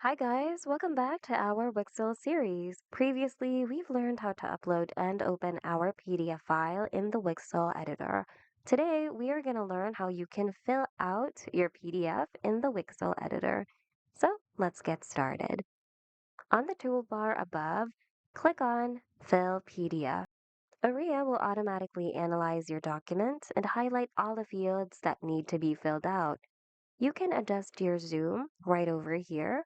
Hi guys, welcome back to our Wixel series. Previously, we've learned how to upload and open our PDF file in the Wixel editor. Today, we are going to learn how you can fill out your PDF in the Wixel editor. So, let's get started. On the toolbar above, click on Fill PDF. ARIA will automatically analyze your document and highlight all the fields that need to be filled out. You can adjust your zoom right over here,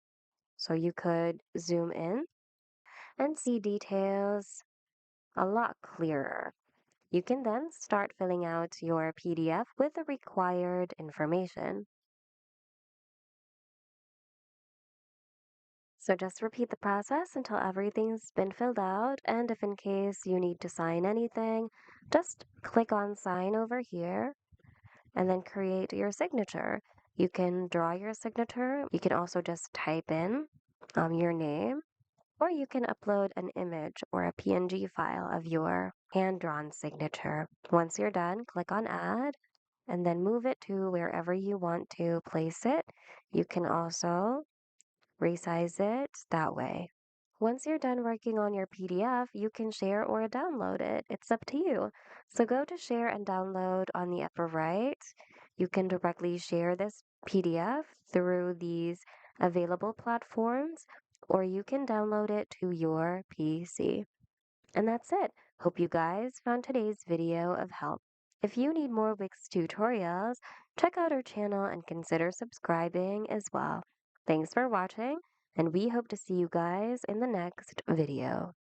so you could zoom in and see details a lot clearer. You can then start filling out your PDF with the required information. So just repeat the process until everything's been filled out. And if in case you need to sign anything, just click on sign over here and then create your signature. You can draw your signature. You can also just type in your name. Or you can upload an image or a PNG file of your hand-drawn signature. Once you're done, click on Add and then move it to wherever you want to place it. You can also resize it that way. Once you're done working on your PDF, you can share or download it. It's up to you. So go to Share and Download on the upper right. You can directly share this PDF through these available platforms, or you can download it to your PC. And that's it. Hope you guys found today's video of help. If you need more Wix tutorials, check out our channel and consider subscribing as well. Thanks for watching, and we hope to see you guys in the next video.